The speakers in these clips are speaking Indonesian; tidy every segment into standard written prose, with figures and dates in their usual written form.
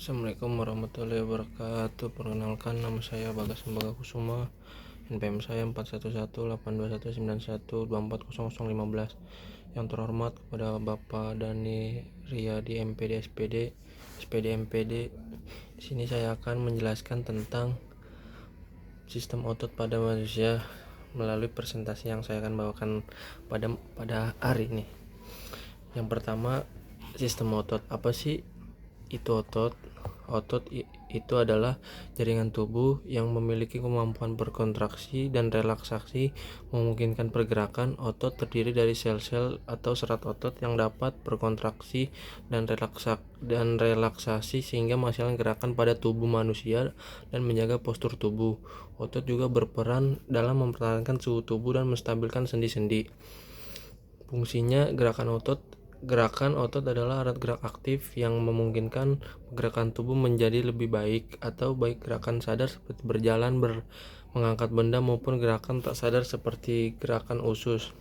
Assalamualaikum warahmatullahi wabarakatuh. Perkenalkan, nama saya Bagas Sembagakusuma. NPM saya 41182191240015. Yang terhormat kepada Bapak Dani Riyadi MPD SPD MPD. Di sini saya akan menjelaskan tentang sistem otot pada manusia melalui presentasi yang saya akan bawakan pada hari ini. Yang pertama, sistem otot. Apa sih itu otot? Otot itu adalah jaringan tubuh yang memiliki kemampuan berkontraksi dan relaksasi, memungkinkan pergerakan. Otot terdiri dari sel-sel atau serat otot yang dapat berkontraksi dan relaksasi sehingga menghasilkan gerakan pada tubuh manusia dan menjaga postur tubuh. Otot juga berperan dalam mempertahankan suhu tubuh dan menstabilkan sendi-sendi. Fungsinya Gerakan otot adalah alat gerak aktif yang memungkinkan gerakan tubuh menjadi lebih baik, atau baik gerakan sadar seperti berjalan, mengangkat benda, maupun gerakan tak sadar seperti gerakan usus.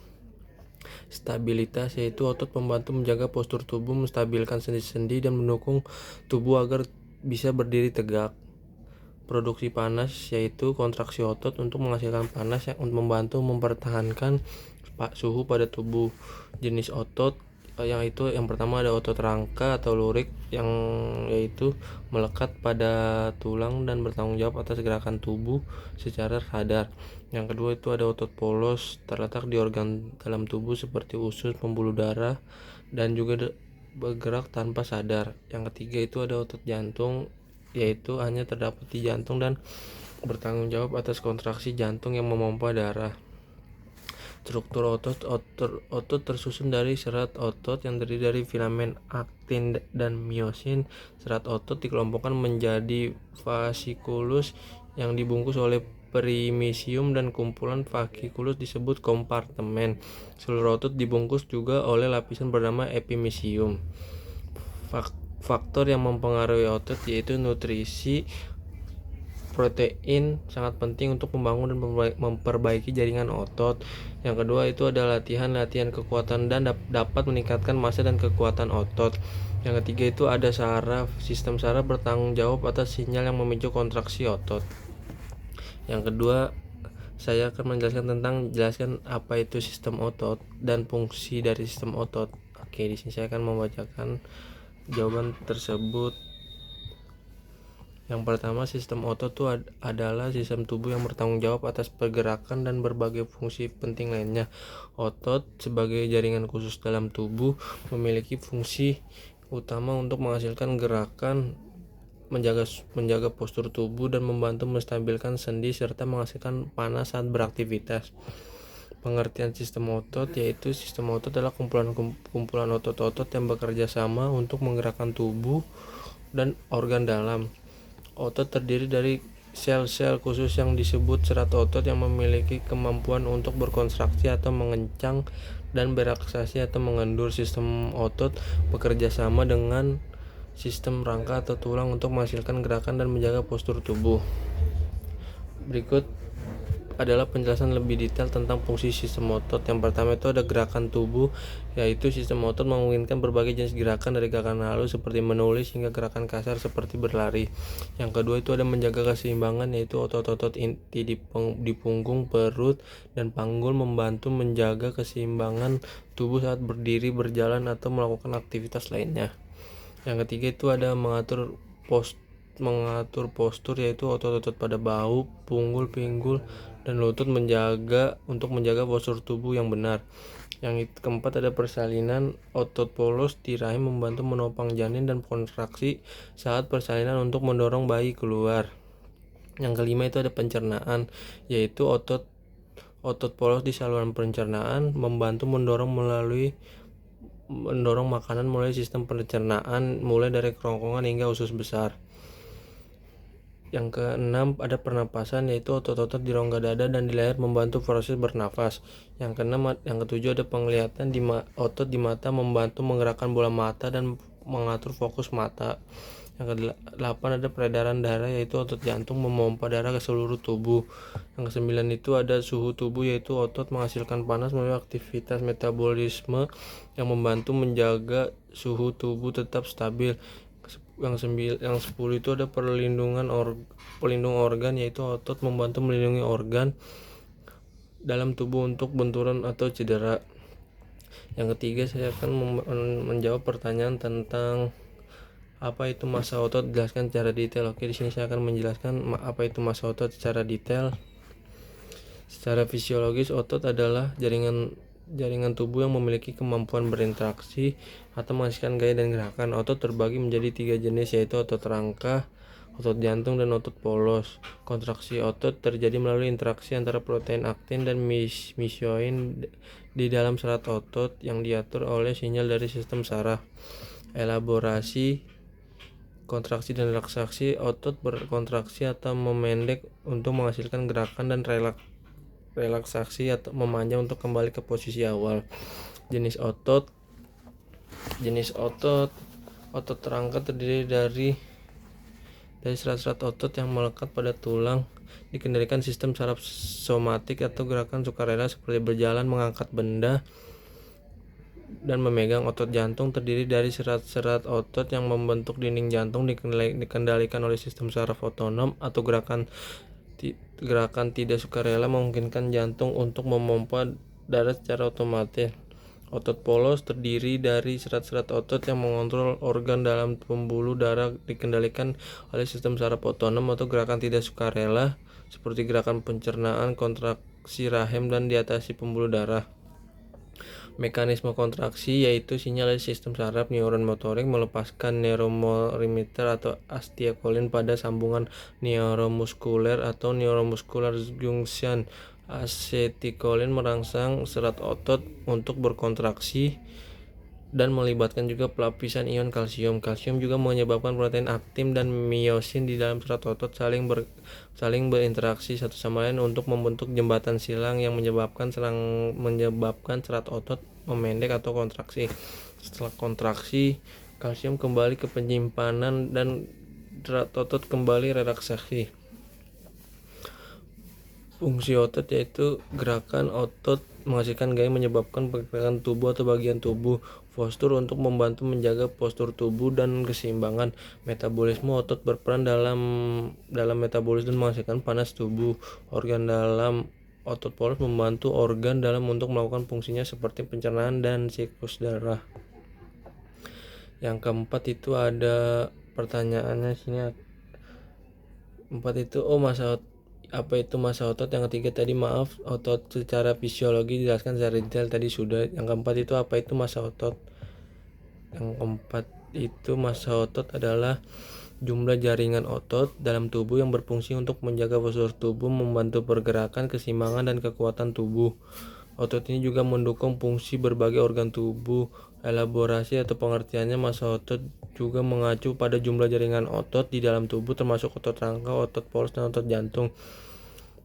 Stabilitas, yaitu otot membantu menjaga postur tubuh, menstabilkan sendi-sendi, dan mendukung tubuh agar bisa berdiri tegak. Produksi panas, yaitu kontraksi otot untuk menghasilkan panas yang membantu mempertahankan suhu pada tubuh. Jenis otot yang pertama ada otot rangka atau lurik, yang yaitu melekat pada tulang dan bertanggung jawab atas gerakan tubuh secara sadar. Yang kedua itu ada otot polos, terletak di organ dalam tubuh seperti usus, pembuluh darah, dan juga bergerak tanpa sadar. Yang ketiga itu ada otot jantung, yaitu hanya terdapat di jantung dan bertanggung jawab atas kontraksi jantung yang memompa darah. Struktur otot tersusun dari serat otot yang terdiri dari filamen aktin dan miosin. Serat otot dikelompokkan menjadi fasciculus yang dibungkus oleh perimisium, dan kumpulan fasciculus disebut kompartemen. Seluruh otot dibungkus juga oleh lapisan bernama epimisium. Faktor yang mempengaruhi otot yaitu nutrisi. Protein sangat penting untuk membangun dan memperbaiki jaringan otot. Yang kedua itu ada latihan kekuatan dan dapat meningkatkan massa dan kekuatan otot. Yang ketiga itu ada saraf. Sistem saraf bertanggung jawab atas sinyal yang memicu kontraksi otot. Yang kedua, saya akan menjelaskan apa itu sistem otot dan fungsi dari sistem otot. Oke, di sini saya akan membacakan jawaban tersebut. Yang pertama, sistem otot itu adalah sistem tubuh yang bertanggung jawab atas pergerakan dan berbagai fungsi penting lainnya. Otot sebagai jaringan khusus dalam tubuh memiliki fungsi utama untuk menghasilkan gerakan, menjaga postur tubuh, dan membantu menstabilkan sendi serta menghasilkan panas saat beraktivitas. Pengertian sistem otot yaitu sistem otot adalah kumpulan otot-otot yang bekerja sama untuk menggerakkan tubuh dan organ dalam. Otot terdiri dari sel-sel khusus yang disebut serat otot yang memiliki kemampuan untuk berkontraksi atau mengencang dan berelaksasi atau mengendur. Sistem otot bekerja sama dengan sistem rangka atau tulang untuk menghasilkan gerakan dan menjaga postur tubuh. Berikut adalah penjelasan lebih detail tentang fungsi sistem otot. Yang pertama itu ada gerakan tubuh, yaitu sistem otot memungkinkan berbagai jenis gerakan, dari gerakan halus seperti menulis hingga gerakan kasar seperti berlari. Yang kedua itu ada menjaga keseimbangan, yaitu otot-otot inti di punggung, perut, dan panggul membantu menjaga keseimbangan tubuh saat berdiri, berjalan, atau melakukan aktivitas lainnya. Yang ketiga itu ada mengatur postur, yaitu otot-otot pada bahu, punggung, pinggul, dan lutut untuk menjaga postur tubuh yang benar. Yang keempat ada persalinan. Otot polos di rahim membantu menopang janin dan kontraksi saat persalinan untuk mendorong bayi keluar. Yang kelima itu ada pencernaan, yaitu otot polos di saluran pencernaan membantu mendorong makanan melalui sistem pencernaan, mulai dari kerongkongan hingga usus besar. Yang keenam ada pernapasan, yaitu otot-otot di rongga dada dan di leher membantu proses bernafas. Yang ketujuh ada penglihatan. Otot di mata membantu menggerakkan bola mata dan mengatur fokus mata. Yang ke-8 ada peredaran darah, yaitu otot jantung memompa darah ke seluruh tubuh. Yang ke-9 itu ada suhu tubuh, yaitu otot menghasilkan panas melalui aktivitas metabolisme yang membantu menjaga suhu tubuh tetap stabil. yang 10 itu ada pelindung organ, yaitu otot membantu melindungi organ dalam tubuh untuk benturan atau cedera. Yang ketiga, saya akan menjawab pertanyaan tentang apa itu massa otot, jelaskan secara detail. Oke, di sini saya akan menjelaskan apa itu massa otot secara detail. Secara fisiologis, otot adalah jaringan tubuh yang memiliki kemampuan berinteraksi atau menghasilkan gaya dan gerakan. Otot terbagi menjadi 3 jenis, yaitu otot rangka, otot jantung, dan otot polos. Kontraksi otot terjadi melalui interaksi antara protein aktin dan misioin di dalam serat otot yang diatur oleh sinyal dari sistem saraf. Elaborasi kontraksi dan relaksasi. Otot berkontraksi atau memendek untuk menghasilkan gerakan, dan relaksasi atau memanjang untuk kembali ke posisi awal. Jenis otot otot rangka terdiri dari serat-serat otot yang melekat pada tulang, dikendalikan sistem saraf somatik atau gerakan sukarela seperti berjalan, mengangkat benda, dan memegang. Otot jantung terdiri dari serat-serat otot yang membentuk dinding jantung, dikendalikan oleh sistem saraf otonom atau gerakan tidak sukarela memungkinkan jantung untuk memompa darah secara otomatis. Otot polos terdiri dari serat-serat otot yang mengontrol organ dalam pembuluh darah, dikendalikan oleh sistem saraf otonom atau gerakan tidak sukarela seperti gerakan pencernaan, kontraksi rahim, dan diatasi pembuluh darah. Mekanisme kontraksi yaitu sinyal dari sistem saraf neuron motorik melepaskan neurotransmitter atau acetylcholine pada sambungan neuromuskuler atau neuromuscular junction. Acetylcholine merangsang serat otot untuk berkontraksi dan melibatkan juga pelapisan ion kalsium. Kalsium juga menyebabkan protein aktin dan miosin di dalam serat otot saling berinteraksi satu sama lain untuk membentuk jembatan silang yang menyebabkan serat otot memendek atau kontraksi. Setelah kontraksi, kalsium kembali ke penyimpanan dan serat otot kembali relaksasi. Fungsi otot yaitu gerakan otot menghasilkan gaya, menyebabkan pergerakan tubuh atau bagian tubuh. Postur untuk membantu menjaga postur tubuh dan keseimbangan. Metabolisme otot berperan dalam metabolisme dan menghasilkan panas tubuh. Organ dalam otot polos membantu organ dalam untuk melakukan fungsinya seperti pencernaan dan siklus darah. Yang keempat itu ada pertanyaannya sini. Apa itu massa otot? Yang ketiga tadi otot secara fisiologi dijelaskan secara detail tadi sudah. Yang keempat itu apa itu massa otot? Yang keempat itu massa otot adalah jumlah jaringan otot dalam tubuh yang berfungsi untuk menjaga postur tubuh, membantu pergerakan, keseimbangan, dan kekuatan tubuh. Otot ini juga mendukung fungsi berbagai organ tubuh. Elaborasi atau pengertiannya, massa otot juga mengacu pada jumlah jaringan otot di dalam tubuh termasuk otot rangka, otot polos, dan otot jantung.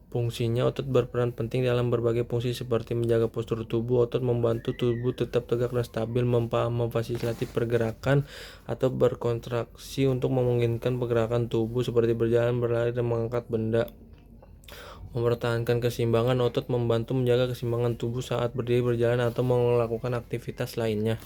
Fungsinya, otot berperan penting dalam berbagai fungsi seperti menjaga postur tubuh. Otot membantu tubuh tetap tegak dan stabil, memfasilitasi pergerakan atau berkontraksi untuk memungkinkan pergerakan tubuh seperti berjalan, berlari, dan mengangkat benda. Mempertahankan keseimbangan, otot membantu menjaga keseimbangan tubuh saat berdiri, berjalan, atau melakukan aktivitas lainnya.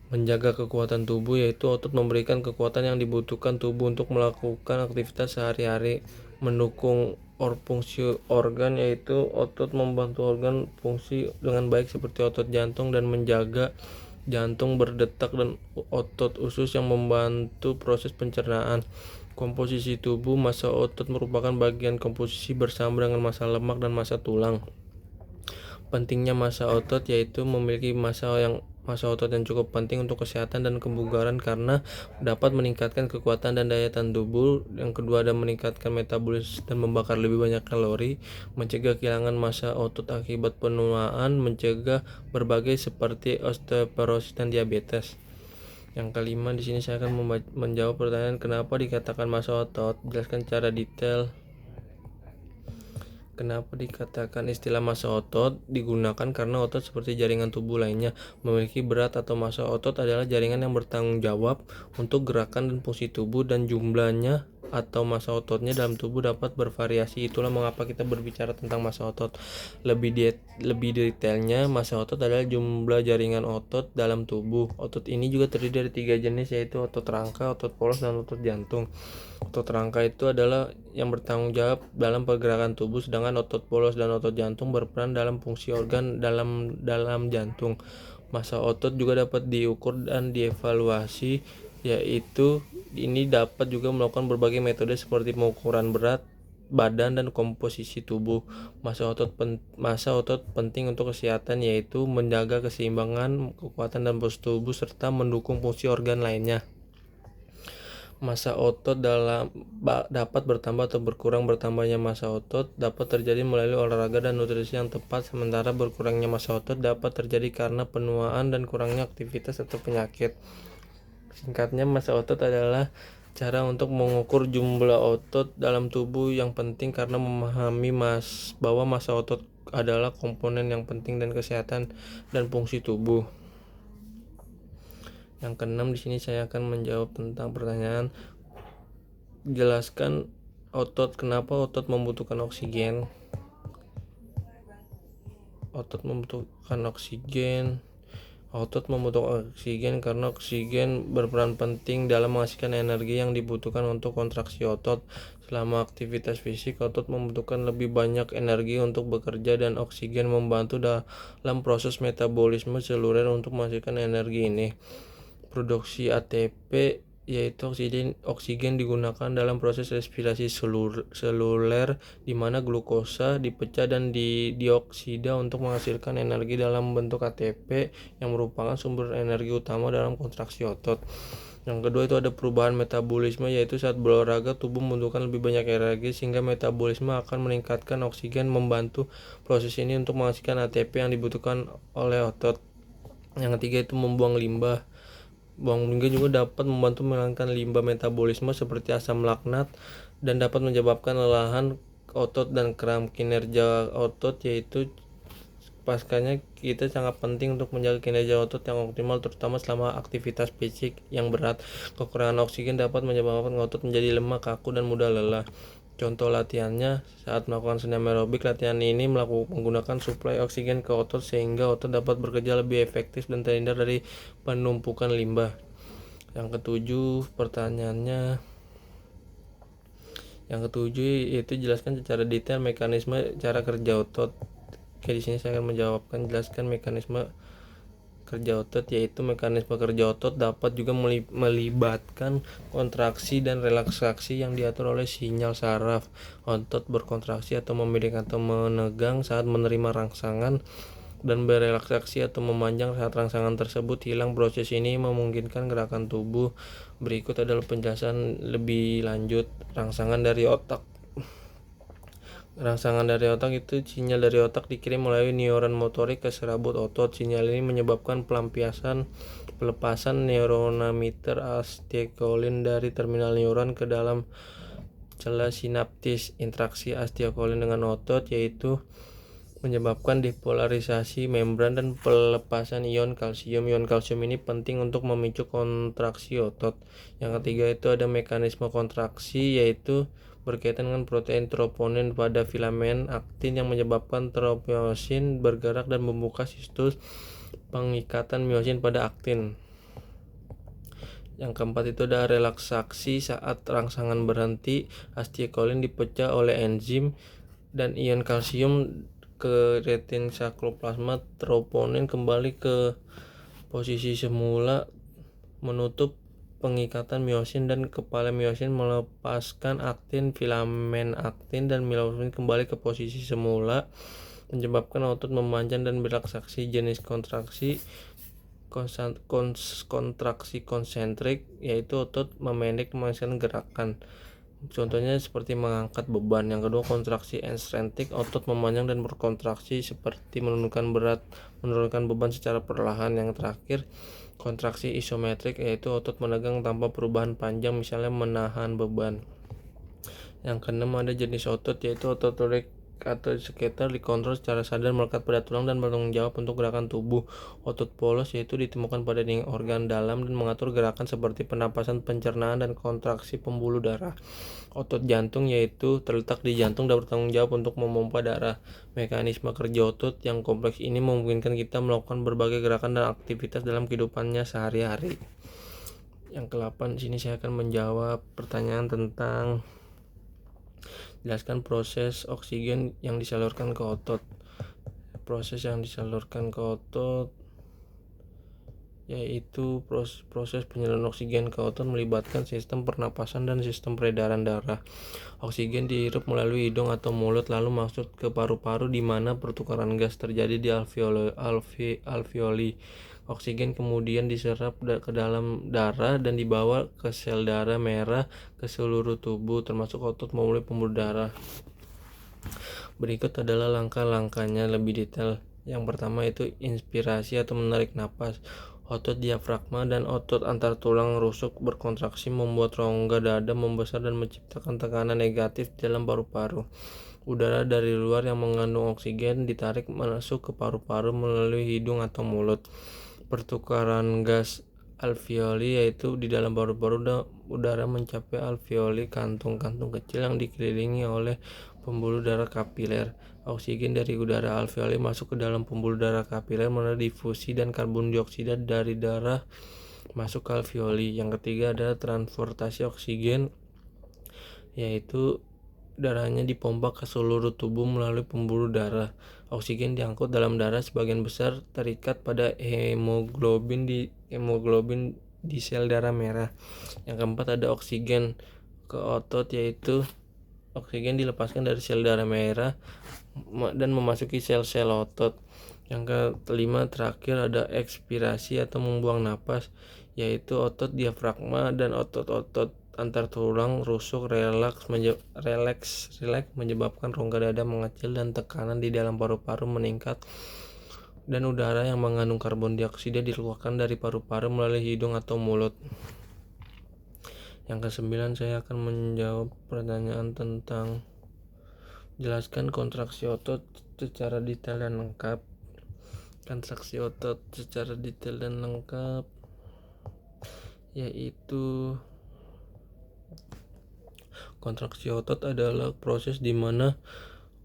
Menjaga kekuatan tubuh yaitu otot memberikan kekuatan yang dibutuhkan tubuh untuk melakukan aktivitas sehari-hari. Mendukung fungsi organ yaitu otot membantu organ fungsi dengan baik seperti otot jantung dan menjaga jantung berdetak, dan otot usus yang membantu proses pencernaan. Komposisi tubuh, massa otot merupakan bagian komposisi bersama dengan massa lemak dan massa tulang. Pentingnya massa otot yaitu memiliki massa otot yang cukup penting untuk kesehatan dan kebugaran karena dapat meningkatkan kekuatan dan daya tahan tubuh. Yang kedua ada meningkatkan metabolisme dan membakar lebih banyak kalori, mencegah kehilangan massa otot akibat penuaan, mencegah berbagai seperti osteoporosis dan diabetes. Yang kelima, di sini saya akan menjawab pertanyaan kenapa dikatakan massa otot. Jelaskan secara detail. Kenapa dikatakan istilah massa otot digunakan? Karena otot seperti jaringan tubuh lainnya memiliki berat atau massa. Otot adalah jaringan yang bertanggung jawab untuk gerakan dan fungsi tubuh, dan jumlahnya atau massa ototnya dalam tubuh dapat bervariasi. Itulah mengapa kita berbicara tentang massa otot. Lebih detailnya, massa otot adalah jumlah jaringan otot dalam tubuh. Otot ini juga terdiri dari 3 jenis, yaitu otot rangka, otot polos, dan otot jantung. Otot rangka itu adalah yang bertanggung jawab dalam pergerakan tubuh, sedangkan otot polos dan otot jantung berperan dalam fungsi organ dalam jantung. Massa otot juga dapat diukur dan dievaluasi, yaitu ini dapat juga melakukan berbagai metode seperti pengukuran berat badan dan komposisi tubuh. Massa otot penting untuk kesehatan, yaitu menjaga keseimbangan, kekuatan dan postur tubuh serta mendukung fungsi organ lainnya. Massa otot dapat bertambah atau berkurang. Bertambahnya massa otot dapat terjadi melalui olahraga dan nutrisi yang tepat, sementara berkurangnya massa otot dapat terjadi karena penuaan dan kurangnya aktivitas atau penyakit. Singkatnya, massa otot adalah cara untuk mengukur jumlah otot dalam tubuh yang penting karena memahami bahwa massa otot adalah komponen yang penting dan kesehatan dan fungsi tubuh. Yang keenam, di sini saya akan menjawab tentang pertanyaan, jelaskan kenapa otot membutuhkan oksigen. Otot membutuhkan oksigen karena oksigen berperan penting dalam menghasilkan energi yang dibutuhkan untuk kontraksi otot. Selama aktivitas fisik, otot membutuhkan lebih banyak energi untuk bekerja, dan oksigen membantu dalam proses metabolisme seluler untuk menghasilkan energi ini. Produksi ATP, yaitu oksigen digunakan dalam proses respirasi seluler, di mana glukosa dipecah dan dioksida untuk menghasilkan energi dalam bentuk ATP yang merupakan sumber energi utama dalam kontraksi otot. Yang kedua itu ada perubahan metabolisme, yaitu saat berolahraga tubuh membutuhkan lebih banyak energi sehingga metabolisme akan meningkatkan. Oksigen membantu proses ini untuk menghasilkan ATP yang dibutuhkan oleh otot. Yang ketiga itu membuang limbah. Buang limbah juga dapat membantu menghilangkan limbah metabolisme seperti asam laknat dan dapat menyebabkan kelelahan otot dan kram. Kinerja otot, yaitu paskanya kita sangat penting untuk menjaga kinerja otot yang optimal, terutama selama aktivitas fisik yang berat. Kekurangan oksigen dapat menyebabkan otot menjadi lemah, kaku, dan mudah lelah. Contoh latihannya, saat melakukan senam aerobik, latihan ini menggunakan suplai oksigen ke otot sehingga otot dapat bekerja lebih efektif dan terhindar dari penumpukan limbah. Yang ketujuh yaitu jelaskan secara detail mekanisme cara kerja otot. Oke, di sini saya akan jelaskan mekanisme kerja otot, yaitu mekanisme kerja otot dapat juga melibatkan kontraksi dan relaksasi yang diatur oleh sinyal saraf. Otot berkontraksi atau membidik atau menegang saat menerima rangsangan dan berelaksasi atau memanjang saat rangsangan tersebut hilang. Proses ini memungkinkan gerakan tubuh. Berikut adalah penjelasan lebih lanjut. Rangsangan dari otak itu sinyal dari otak dikirim melalui neuron motorik ke serabut otot. Sinyal ini menyebabkan pelepasan neurotransmitter acetylcholine dari terminal neuron ke dalam celah sinaptis. Interaksi acetylcholine dengan otot, yaitu menyebabkan depolarisasi membran dan pelepasan ion kalsium. Ion kalsium ini penting untuk memicu kontraksi otot. Yang ketiga itu ada mekanisme kontraksi, yaitu berkaitan dengan protein troponin pada filamen aktin yang menyebabkan tropomyosin bergerak dan membuka situs pengikatan myosin pada aktin. Yang keempat itu ada relaksasi. Saat rangsangan berhenti, acetylcholine dipecah oleh enzim dan ion kalsium ke retinsakroplasma. Troponin kembali ke posisi semula, menutup pengikatan myosin, dan kepala myosin melepaskan aktin. Filamen aktin dan myosin kembali ke posisi semula, menyebabkan otot memanjang dan berelaksasi. Jenis kontraksi konsentrik, yaitu otot memendek menghasilkan gerakan. Contohnya seperti mengangkat beban. Yang kedua, kontraksi eksentrik, otot memanjang dan berkontraksi seperti menurunkan beban secara perlahan. Yang terakhir, kontraksi isometrik, yaitu otot menegang tanpa perubahan panjang, misalnya menahan beban. Yang keenam ada jenis otot, yaitu otot atau sekitar dikontrol secara sadar melekat pada tulang dan bertanggung jawab untuk gerakan tubuh. Otot polos yaitu ditemukan pada organ dalam dan mengatur gerakan seperti pernapasan, pencernaan, dan kontraksi pembuluh darah. Otot jantung yaitu terletak di jantung dan bertanggung jawab untuk memompa darah. Mekanisme kerja otot yang kompleks ini memungkinkan kita melakukan berbagai gerakan dan aktivitas dalam kehidupannya sehari-hari. Yang ke-8, sini saya akan menjawab pertanyaan tentang jelaskan proses oksigen yang disalurkan ke otot. Proses yang disalurkan ke otot yaitu proses penyaluran oksigen ke otot melibatkan sistem pernapasan dan sistem peredaran darah. Oksigen dihirup melalui hidung atau mulut lalu masuk ke paru-paru di mana pertukaran gas terjadi di alveoli. Oksigen kemudian diserap ke dalam darah dan dibawa ke sel darah merah ke seluruh tubuh termasuk otot maupun pembuluh darah. Berikut adalah langkah-langkahnya lebih detail. Yang pertama itu inspirasi atau menarik napas. Otot diafragma dan otot antar tulang rusuk berkontraksi membuat rongga dada membesar dan menciptakan tekanan negatif di dalam paru-paru. Udara dari luar yang mengandung oksigen ditarik masuk ke paru-paru melalui hidung atau mulut. Pertukaran gas alveoli yaitu di dalam paru-paru udara mencapai alveoli, kantung-kantung kecil yang dikelilingi oleh pembuluh darah kapiler. Oksigen dari udara alveoli masuk ke dalam pembuluh darah kapiler melalui difusi dan karbon dioksida dari darah masuk ke alveoli. Yang ketiga adalah transportasi oksigen yaitu darahnya dipompa ke seluruh tubuh melalui pembuluh darah. Oksigen diangkut dalam darah sebagian besar terikat pada hemoglobin di sel darah merah. Yang keempat ada oksigen ke otot yaitu oksigen dilepaskan dari sel darah merah dan memasuki sel-sel otot. Yang kelima terakhir ada ekspirasi atau membuang napas yaitu otot diafragma dan otot-otot antar tulang rusuk relaks menyebabkan rongga dada mengecil dan tekanan di dalam paru-paru meningkat dan udara yang mengandung karbon dioksida dikeluarkan dari paru-paru melalui hidung atau mulut. Yang ke-9 saya akan menjawab pertanyaan tentang jelaskan kontraksi otot secara detail dan lengkap. Kontraksi otot secara detail dan lengkap yaitu kontraksi otot adalah proses di mana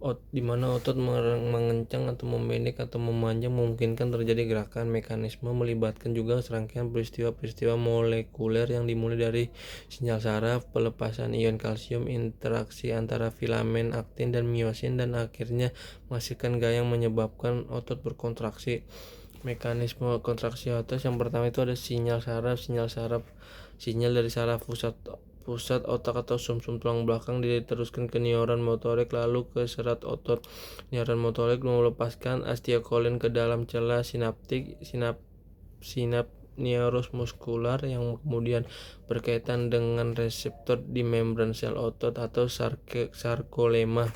otot mengencang atau memendek atau memanjang memungkinkan terjadi gerakan. Mekanisme melibatkan juga serangkaian peristiwa-peristiwa molekuler yang dimulai dari sinyal saraf, pelepasan ion kalsium, interaksi antara filamen aktin dan miosin dan akhirnya menghasilkan gaya yang menyebabkan otot berkontraksi. Mekanisme kontraksi otot yang pertama itu ada sinyal dari saraf pusat otak atau sumsum tulang belakang diteruskan ke neuron motorik lalu ke serat otot. Neuron motorik melepaskan astiakolin ke dalam celah sinaptik neuromuskular yang kemudian berkaitan dengan reseptor di membran sel otot atau sarkolema.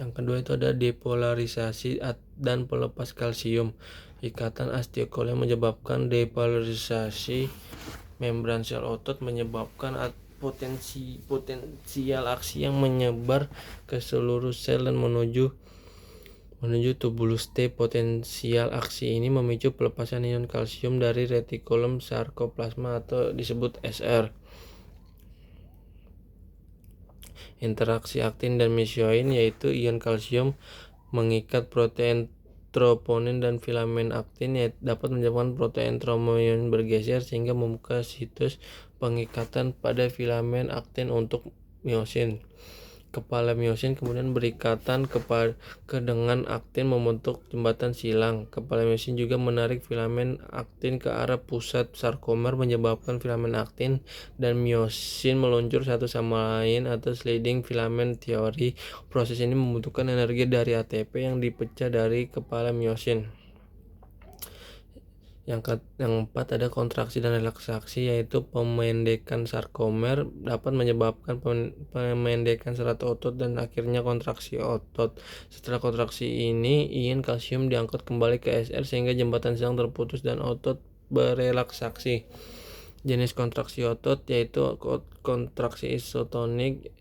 Yang kedua itu ada depolarisasi dan pelepas kalsium. Ikatan astiakolin menyebabkan depolarisasi membran sel otot menyebabkan potensial aksi yang menyebar ke seluruh sel dan menuju tubulus T. Potensial aksi ini memicu pelepasan ion kalsium dari retikulum sarkoplasma atau disebut SR. Interaksi aktin dan mesioin yaitu ion kalsium mengikat protein troponin dan filamen aktin dapat menyebabkan protein troponin bergeser sehingga membuka situs pengikatan pada filamen aktin untuk miosin. Kepala miosin kemudian berikatan dengan aktin membentuk jembatan silang. Kepala miosin juga menarik filamen aktin ke arah pusat sarkomer menyebabkan filamen aktin dan miosin meluncur satu sama lain atau sliding filament teori. Proses ini membutuhkan energi dari ATP yang dipecah dari kepala miosin. Yang keempat ada kontraksi dan relaksasi yaitu pemendekan sarkomer dapat menyebabkan pemendekan serat otot dan akhirnya kontraksi otot. Setelah kontraksi ini ion kalsium diangkut kembali ke SR sehingga jembatan silang terputus dan otot berelaksasi. Jenis kontraksi otot yaitu kontraksi isotonik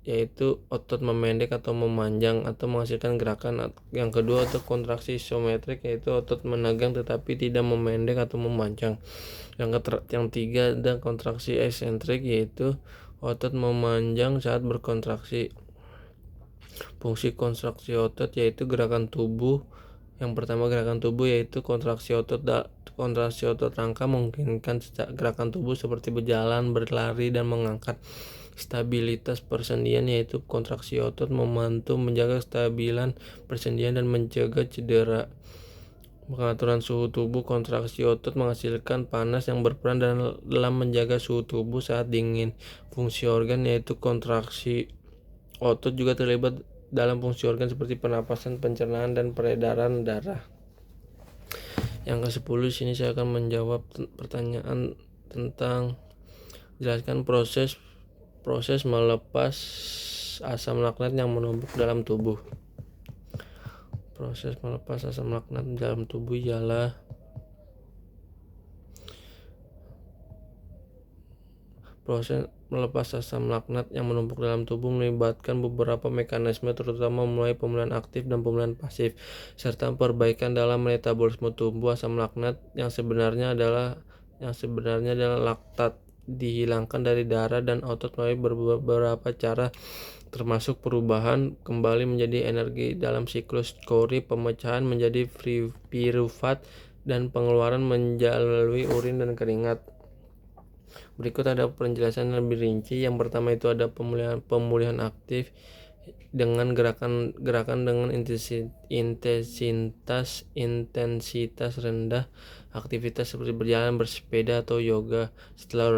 yaitu otot memendek atau memanjang atau menghasilkan gerakan. Yang kedua otot kontraksi isometrik, yaitu otot menegang tetapi tidak memendek atau memanjang. Yang tiga ada kontraksi eksentrik, yaitu otot memanjang saat berkontraksi. Fungsi kontraksi otot yaitu gerakan tubuh. Yang pertama gerakan tubuh yaitu kontraksi otot rangka memungkinkan gerakan tubuh seperti berjalan, berlari, dan mengangkat. Stabilitas persendian yaitu kontraksi otot membantu menjaga kestabilan persendian dan mencegah cedera. Pengaturan suhu tubuh, kontraksi otot menghasilkan panas yang berperan dalam menjaga suhu tubuh saat dingin. Fungsi organ yaitu kontraksi otot juga terlibat dalam fungsi organ seperti pernapasan, pencernaan, dan peredaran darah. Yang ke-10 sini saya akan menjawab pertanyaan tentang jelaskan proses melepas asam laknat yang menumpuk dalam tubuh. Proses melepas asam laknat dalam tubuh ialah proses melepas asam laknat yang menumpuk dalam tubuh melibatkan beberapa mekanisme, terutama mulai pemulihan aktif dan pemulihan pasif, serta perbaikan dalam metabolisme tubuh. Asam laknat yang sebenarnya adalah laktat dihilangkan dari darah dan otot melalui beberapa cara, termasuk perubahan kembali menjadi energi dalam siklus Cori, pemecahan menjadi pirufat, dan pengeluaran melalui urin dan keringat. Berikut ada penjelasan lebih rinci. Yang pertama itu ada pemulihan aktif dengan gerakan dengan intensitas rendah, aktivitas seperti berjalan, bersepeda, atau yoga. Setelah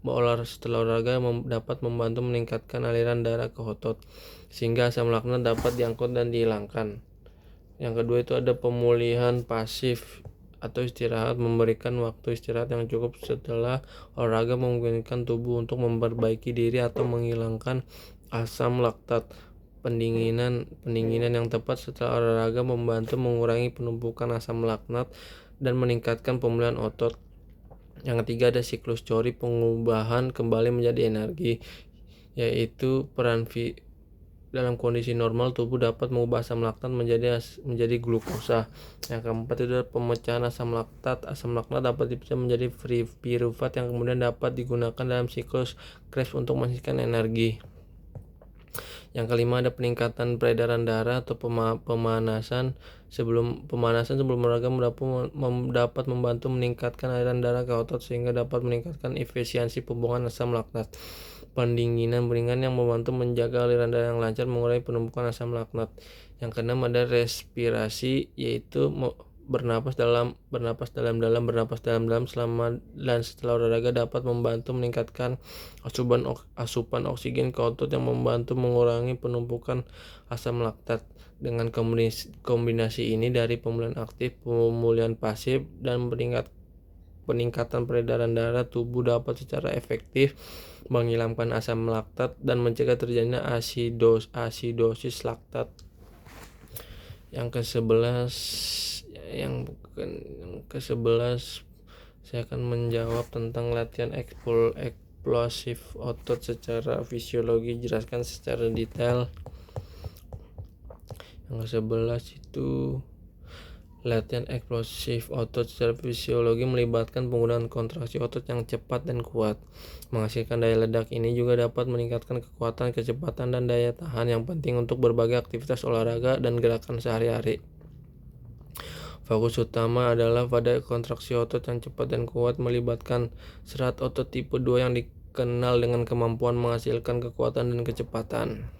olahraga dapat membantu meningkatkan aliran darah ke otot sehingga asam laknat dapat diangkut dan dihilangkan. Yang kedua itu ada pemulihan pasif atau istirahat, memberikan waktu istirahat yang cukup setelah olahraga memungkinkan tubuh untuk memperbaiki diri atau menghilangkan asam laktat. Pendinginan yang tepat setelah olahraga membantu mengurangi penumpukan asam laktat dan meningkatkan pemulihan otot. Yang ketiga ada siklus Cori, pengubahan kembali menjadi energi, yaitu dalam kondisi normal tubuh dapat mengubah asam laktat menjadi glukosa. Yang keempat itu adalah pemecahan asam laktat. Asam laktat dapat dipecah menjadi pirufat yang kemudian dapat digunakan dalam siklus Krebs untuk menghasilkan energi. Yang kelima ada peningkatan peredaran darah atau pemanasan sebelum olahraga dapat membantu meningkatkan aliran darah ke otot sehingga dapat meningkatkan efisiensi pembuangan asam laktat. Pendinginan ringan yang membantu menjaga aliran darah yang lancar, mengurangi penumpukan asam laktat. Yang keenam ada respirasi, yaitu bernapas dalam selama dan setelah olahraga dapat membantu meningkatkan asupan oksigen ke otot yang membantu mengurangi penumpukan asam laktat. Dengan kombinasi ini dari pemulihan aktif, pemulihan pasif, dan peningkatan peredaran darah, tubuh dapat secara efektif menghilangkan asam laktat dan mencegah terjadinya asidosis laktat. Yang ke-11 saya akan menjawab tentang latihan eksplosif otot secara fisiologi, jelaskan secara detail. Yang ke-11 itu latihan eksplosif otot secara fisiologi melibatkan penggunaan kontraksi otot yang cepat dan kuat. Menghasilkan daya ledak ini juga dapat meningkatkan kekuatan, kecepatan, dan daya tahan yang penting untuk berbagai aktivitas olahraga dan gerakan sehari-hari. Fokus utama adalah pada kontraksi otot yang cepat dan kuat melibatkan serat otot tipe 2 yang dikenal dengan kemampuan menghasilkan kekuatan dan kecepatan.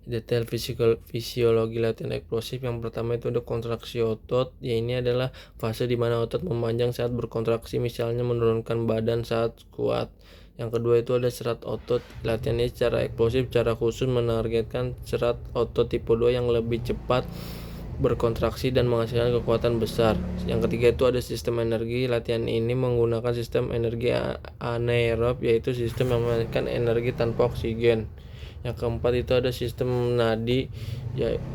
Detail fisiologi latihan eksplosif. Yang pertama itu ada kontraksi otot, ini adalah fase di mana otot memanjang saat berkontraksi, misalnya menurunkan badan saat kuat. Yang kedua itu ada serat otot. Latihan ini secara eksplosif secara khusus menargetkan serat otot tipe 2 yang lebih cepat berkontraksi dan menghasilkan kekuatan besar. Yang ketiga itu ada sistem energi. Latihan ini menggunakan sistem energi anaerob, yaitu sistem yang menghasilkan energi tanpa oksigen. Yang keempat itu ada sistem nadi,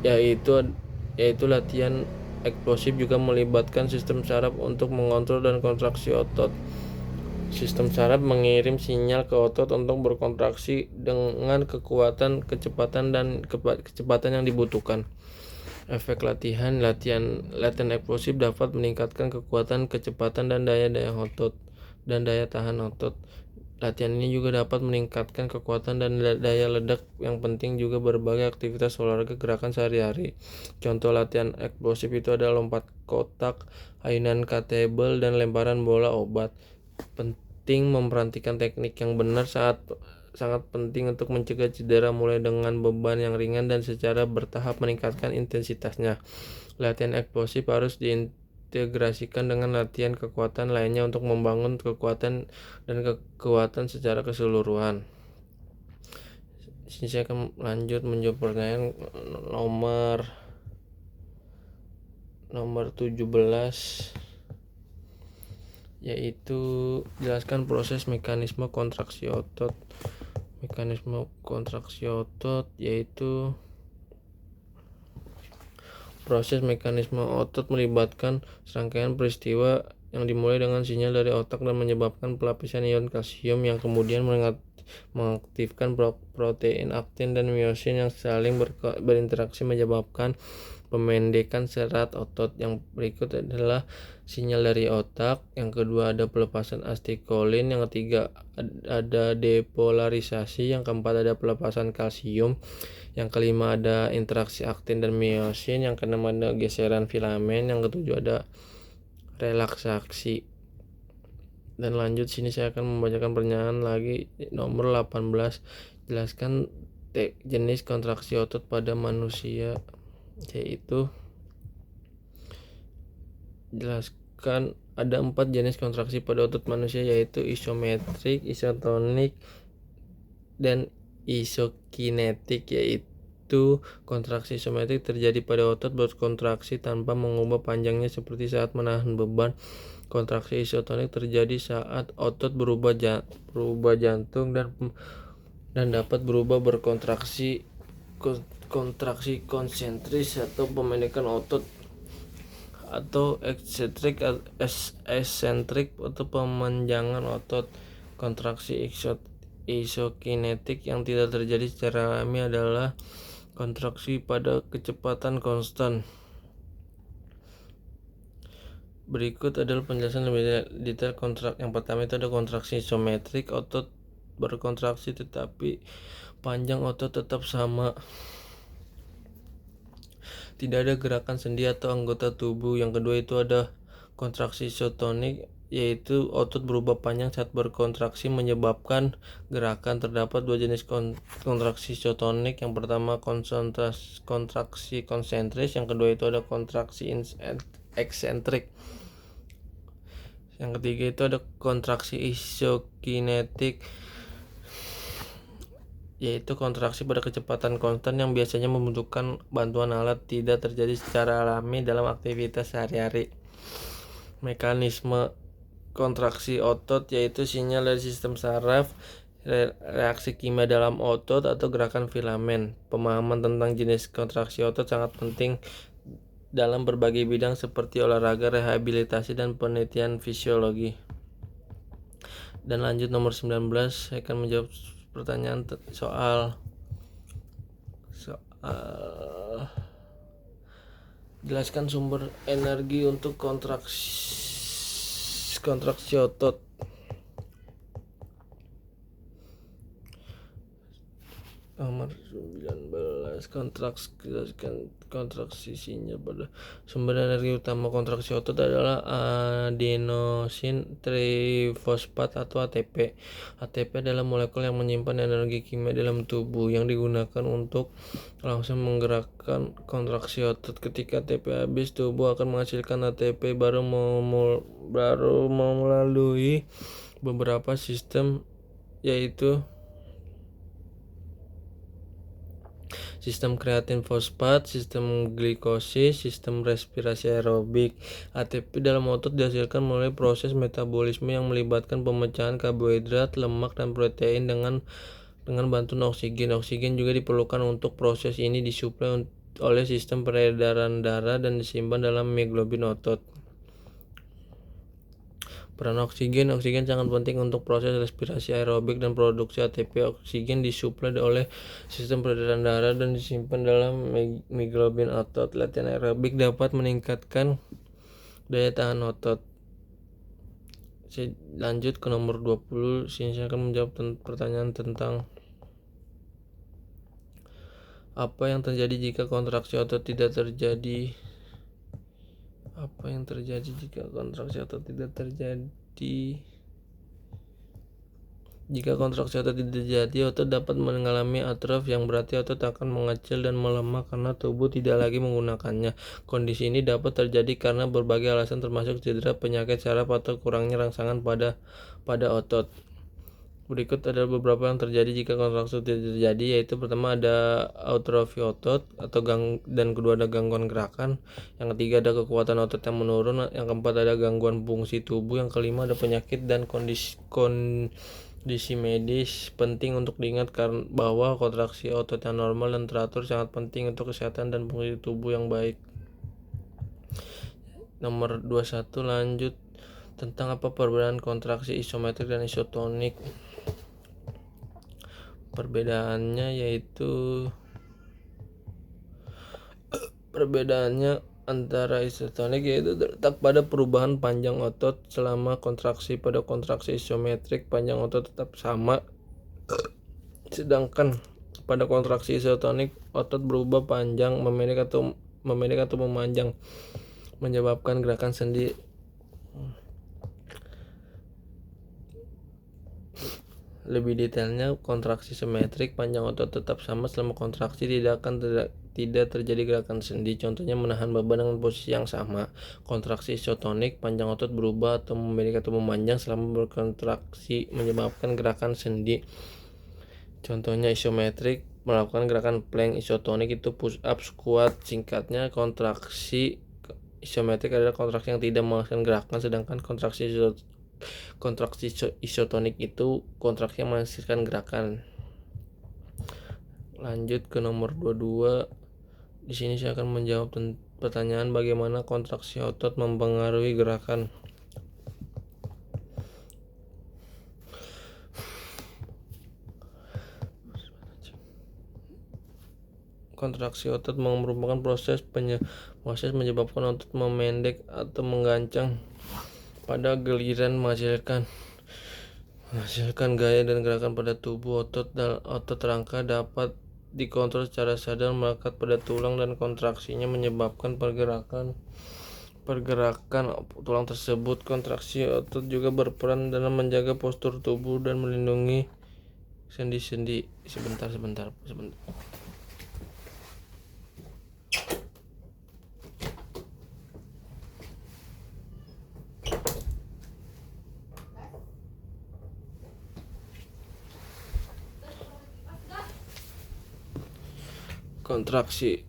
yaitu latihan eksplosif juga melibatkan sistem saraf untuk mengontrol dan kontraksi otot. Sistem saraf mengirim sinyal ke otot untuk berkontraksi dengan kekuatan, kecepatan, dan kecepatan yang dibutuhkan. Efek latihan eksplosif dapat meningkatkan kekuatan, kecepatan, dan daya tahan otot. Latihan ini juga dapat meningkatkan kekuatan dan daya ledak. Yang penting juga berbagai aktivitas olahraga gerakan sehari-hari. Contoh latihan eksplosif itu adalah lompat kotak, ayunan kettlebell, dan lemparan bola obat. Penting memperhatikan teknik yang benar sangat penting untuk mencegah cedera, mulai dengan beban yang ringan dan secara bertahap meningkatkan intensitasnya. Latihan eksplosif harus diintegrasikan dengan latihan kekuatan lainnya untuk membangun kekuatan dan kekuatan secara keseluruhan. Sini saya akan lanjut menjawab pertanyaan nomor 17, yaitu jelaskan proses mekanisme kontraksi otot. Mekanisme kontraksi otot yaitu proses mekanisme otot melibatkan serangkaian peristiwa yang dimulai dengan sinyal dari otak dan menyebabkan pelapisan ion kalsium yang kemudian mengaktifkan protein aktin dan miosin yang saling berinteraksi menyebabkan pemendekan serat otot. Yang berikut adalah sinyal dari otak. Yang kedua ada pelepasan asetilkolin. Yang ketiga ada depolarisasi. Yang keempat ada pelepasan kalsium. Yang kelima ada interaksi aktin dan miosin. Yang keenam ada geseran filamen. Yang ketujuh ada relaksasi. Dan lanjut, sini saya akan membacakan pertanyaan lagi nomor 18. Jelaskan jenis kontraksi otot pada manusia, yaitu jelaskan ada 4 jenis kontraksi pada otot manusia, yaitu isometrik, isotonik, dan isokinetik. Yaitu kontraksi isometrik terjadi pada otot berkontraksi tanpa mengubah panjangnya seperti saat menahan beban. Kontraksi isotonik terjadi saat otot berubah jantung dan dapat berubah berkontraksi kontraksi konsentris atau pemendekan otot, atau eksentrik atau pemanjangan otot. Kontraksi isokinetik yang tidak terjadi secara alami adalah kontraksi pada kecepatan konstan. Berikut adalah penjelasan lebih detail yang pertama itu ada kontraksi isometrik. Otot berkontraksi tetapi panjang otot tetap sama. Tidak ada gerakan sendi atau anggota tubuh. Yang kedua itu ada kontraksi isotonik, yaitu otot berubah panjang saat berkontraksi menyebabkan gerakan. Terdapat 2 jenis kontraksi isotonik. Yang pertama kontraksi konsentris. Yang kedua itu ada kontraksi eksentrik. Yang ketiga itu ada kontraksi isokinetik, yaitu kontraksi pada kecepatan konstan yang biasanya membutuhkan bantuan alat, tidak terjadi secara alami dalam aktivitas sehari-hari. Mekanisme kontraksi otot yaitu sinyal dari sistem saraf, reaksi kimia dalam otot, atau gerakan filamen. Pemahaman tentang jenis kontraksi otot sangat penting dalam berbagai bidang seperti olahraga, rehabilitasi, dan penelitian fisiologi. Dan lanjut nomor 19, saya akan menjawab pertanyaan soal jelaskan sumber energi untuk kontraksi otot. Nomor 19, kontraksi sinyal pada sumber energi utama kontraksi otot adalah adenosin trifosfat atau ATP. ATP adalah molekul yang menyimpan energi kimia dalam tubuh yang digunakan untuk langsung menggerakkan kontraksi otot. Ketika ATP habis, tubuh akan menghasilkan ATP baru melalui beberapa sistem, yaitu sistem kreatin fosfat, sistem glikosis, sistem respirasi aerobik. ATP dalam otot dihasilkan melalui proses metabolisme yang melibatkan pemecahan karbohidrat, lemak, dan protein dengan bantuan oksigen. Oksigen juga diperlukan untuk proses ini disuplai oleh sistem peredaran darah dan disimpan dalam hemoglobin otot. Peran oksigen sangat penting untuk proses respirasi aerobik dan produksi ATP. Oksigen disuplai oleh sistem peredaran darah dan disimpan dalam hemoglobin otot. Latihan aerobik dapat meningkatkan daya tahan otot. Saya lanjut ke nomor 20. Sini saya akan menjawab pertanyaan tentang apa yang terjadi jika kontraksi otot tidak terjadi. Apa yang terjadi jika kontraksi otot tidak terjadi? Jika kontraksi otot tidak terjadi, otot dapat mengalami atrof, yang berarti otot akan mengecil dan melemah karena tubuh tidak lagi menggunakannya. Kondisi ini dapat terjadi karena berbagai alasan termasuk cedera, penyakit saraf, atau kurangnya rangsangan pada otot. Berikut adalah beberapa yang terjadi jika kontraksi tidak terjadi, yaitu pertama ada atrofi otot dan kedua ada gangguan gerakan, yang ketiga ada kekuatan otot yang menurun, yang keempat ada gangguan fungsi tubuh, yang kelima ada penyakit dan kondisi medis. Penting untuk diingat bahwa kontraksi otot yang normal dan teratur sangat penting untuk kesehatan dan fungsi tubuh yang baik. Nomor 21, lanjut tentang apa perbedaan kontraksi isometrik dan isotonik. Perbedaannya antara isotonik yaitu terletak pada perubahan panjang otot selama kontraksi. Pada kontraksi isometrik panjang otot tetap sama, sedangkan pada kontraksi isotonik otot berubah panjang, memendek atau memanjang, menyebabkan gerakan sendi. Lebih detailnya, kontraksi simetrik panjang otot tetap sama selama kontraksi, tidak terjadi gerakan sendi. Contohnya menahan beban dengan posisi yang sama. Kontraksi isotonik panjang otot berubah atau memendek atau memanjang selama berkontraksi, menyebabkan gerakan sendi. Contohnya isometrik melakukan gerakan plank, isotonik itu push up, squat. Singkatnya, kontraksi isometrik adalah kontraksi yang tidak menghasilkan gerakan, sedangkan kontraksi isotonik itu kontraksi yang menghasilkan gerakan. Lanjut ke nomor 22. Di sini saya akan menjawab pertanyaan bagaimana kontraksi otot mempengaruhi gerakan. Kontraksi otot merupakan proses menyebabkan otot memendek atau menggancang, pada giliran menghasilkan gaya dan gerakan pada tubuh. Otot rangka dapat dikontrol secara sadar melekat pada tulang, dan kontraksinya menyebabkan pergerakan tulang tersebut. Kontraksi otot juga berperan dalam menjaga postur tubuh dan melindungi sendi-sendi. Sebentar. Kontraksi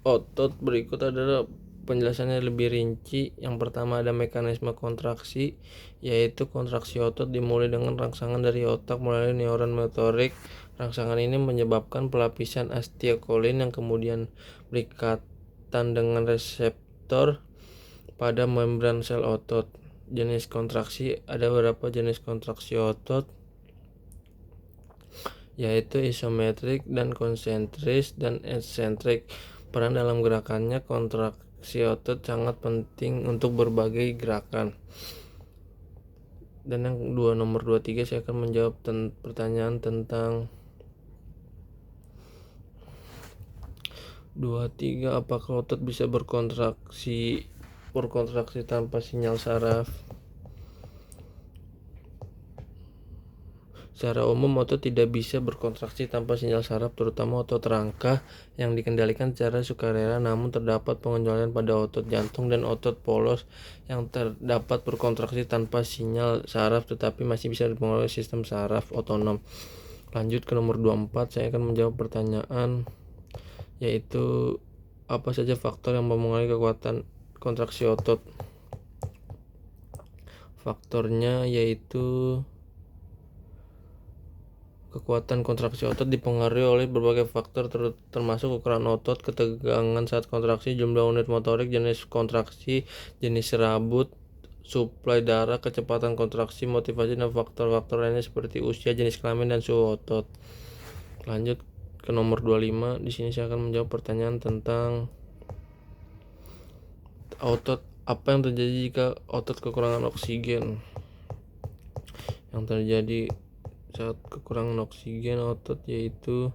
otot berikut adalah penjelasannya lebih rinci. Yang pertama ada mekanisme kontraksi, yaitu kontraksi otot dimulai dengan rangsangan dari otak melalui neuron motorik. Rangsangan ini menyebabkan pelapisan asetilkolin yang kemudian berikatan dengan reseptor pada membran sel otot. Jenis kontraksi, ada beberapa jenis kontraksi otot, yaitu isometrik dan konsentris dan eksentrik. Peran dalam gerakannya, kontraksi otot sangat penting untuk berbagai gerakan. Dan yang nomor 23 saya akan menjawab pertanyaan tentang 23, apakah otot bisa berkontraksi tanpa sinyal saraf? Secara umum, otot tidak bisa berkontraksi tanpa sinyal saraf, terutama otot rangka yang dikendalikan secara sukarela. Namun terdapat pengecualian pada otot jantung dan otot polos yang terdapat berkontraksi tanpa sinyal saraf, tetapi masih bisa dipengaruhi sistem saraf otonom. Lanjut ke nomor 24, saya akan menjawab pertanyaan, yaitu apa saja faktor yang mempengaruhi kekuatan kontraksi otot. Faktornya yaitu kekuatan kontraksi otot dipengaruhi oleh berbagai faktor, termasuk ukuran otot, ketegangan saat kontraksi, jumlah unit motorik, jenis kontraksi, jenis serabut, suplai darah, kecepatan kontraksi, motivasi, dan faktor-faktor lainnya seperti usia, jenis kelamin, dan suhu otot. Lanjut ke nomor 25. Di sini saya akan menjawab pertanyaan tentang otot. Apa yang terjadi jika otot kekurangan oksigen? Yang terjadi saat kekurangan oksigen otot yaitu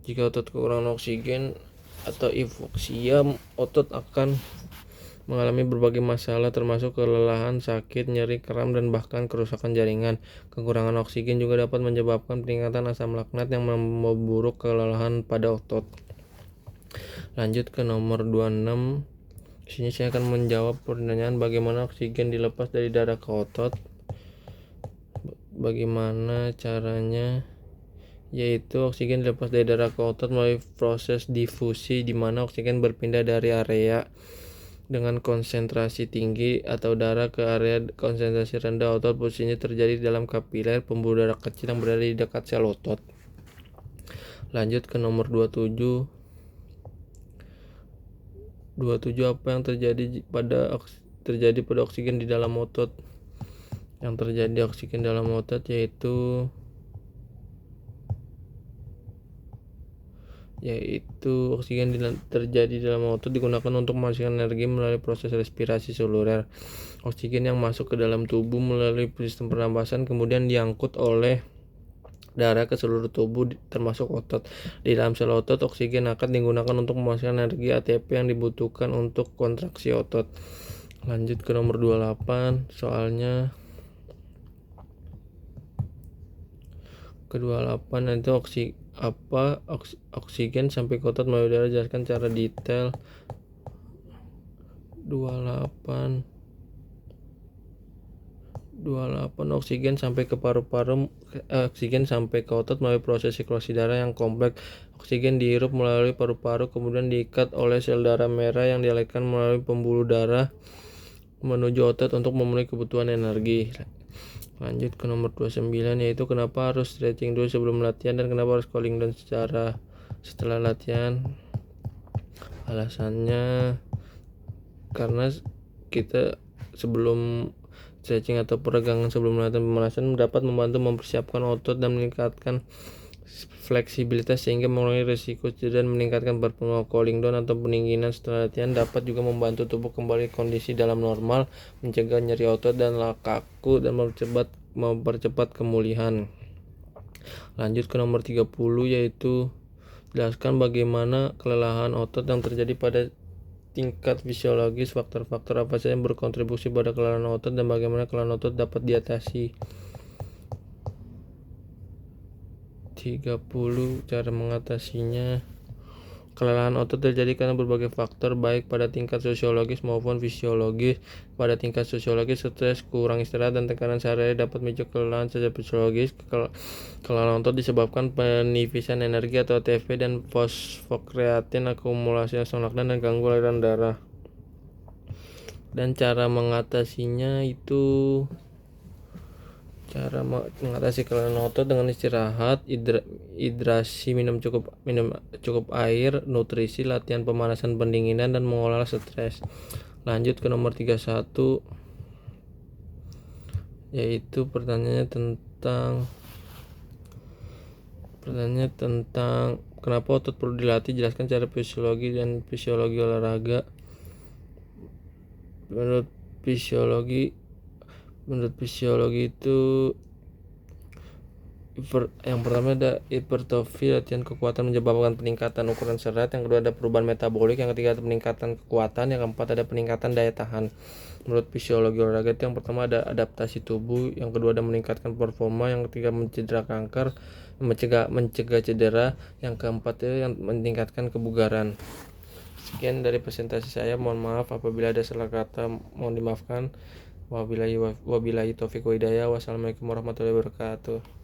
jika otot kekurangan oksigen atau hipoksia, otot akan mengalami berbagai masalah termasuk kelelahan, sakit, nyeri, kram, dan bahkan kerusakan jaringan. Kekurangan oksigen juga dapat menyebabkan peningkatan asam laknat yang memburuk kelelahan pada otot. Lanjut ke nomor 26. Di sini saya akan menjawab pertanyaan bagaimana oksigen dilepas dari darah ke otot. Bagaimana caranya? Yaitu oksigen dilepas dari darah ke otot melalui proses difusi, di mana oksigen berpindah dari area dengan konsentrasi tinggi atau darah ke area konsentrasi rendah otot. Proses ini terjadi dalam kapiler pembuluh darah kecil yang berada di dekat sel otot. Lanjut ke nomor 27. Apa yang terjadi pada oksigen di dalam otot? Yang terjadi oksigen dalam otot yaitu oksigen terjadi dalam otot digunakan untuk menghasilkan energi melalui proses respirasi seluler. Oksigen yang masuk ke dalam tubuh melalui sistem pernapasan kemudian diangkut oleh darah ke seluruh tubuh termasuk otot. Di dalam sel otot, oksigen akan digunakan untuk menghasilkan energi ATP yang dibutuhkan untuk kontraksi otot. Lanjut ke nomor 28. Soalnya ke-28 itu oksigen sampai ke otot melalui udara. Jelaskan cara detail. 28 oksigen sampai ke paru-paru. Oksigen sampai ke otot melalui proses sirkulasi darah yang kompleks. Oksigen dihirup melalui paru-paru kemudian diikat oleh sel darah merah yang dialirkan melalui pembuluh darah menuju otot untuk memenuhi kebutuhan energi. Lanjut ke nomor 29, yaitu kenapa harus stretching dulu sebelum latihan dan kenapa harus cooling down setelah latihan. Alasannya karena kita sebelum stretching atau peregangan sebelum latihan pemanasan dapat membantu mempersiapkan otot dan meningkatkan fleksibilitas sehingga mengurangi risiko cedera dan meningkatkan performa. Cooling down atau pendinginan setelah latihan dapat juga membantu tubuh kembali kondisi dalam normal, mencegah nyeri otot dan kaku dan mempercepat kemulihan. Lanjut ke nomor 30, yaitu jelaskan bagaimana kelelahan otot yang terjadi pada tingkat fisiologis. Faktor-faktor apa saja yang berkontribusi pada kelelahan otot dan bagaimana kelelahan otot dapat diatasi. 30. Cara mengatasinya. Kelelahan otot terjadi karena berbagai faktor baik pada tingkat sosiologis maupun fisiologis. Pada tingkat sosiologis, stres, kurang istirahat, dan tekanan sehari-hari dapat memicu kelelahan secara fisiologis. Kelelahan otot disebabkan penipisan energi atau ATP dan fosfokreatin, akumulasi asam laknat, dan gangguan aliran darah. Dan cara mengatasinya itu mengatasi kelelahan otot dengan istirahat, hidrasi, minum cukup air, nutrisi, latihan pemanasan, pendinginan, dan mengolah stres. Lanjut ke nomor 31, yaitu pertanyaannya tentang kenapa otot perlu dilatih. Jelaskan cara fisiologi olahraga. Menurut fisiologi itu yang pertama ada hipertrofi, latihan kekuatan menyebabkan peningkatan ukuran serat. Yang kedua ada perubahan metabolik. Yang ketiga ada peningkatan kekuatan. Yang keempat ada peningkatan daya tahan. Menurut fisiologi olahraga itu yang pertama ada adaptasi tubuh. Yang kedua ada meningkatkan performa. Yang ketiga mencegah kanker, mencegah cedera. Yang keempat itu yang meningkatkan kebugaran. Sekian dari presentasi saya. Mohon maaf apabila ada salah kata, mohon dimaafkan. Wabillahi taufiq wa hidayah. Wassalamualaikum warahmatullahi wabarakatuh.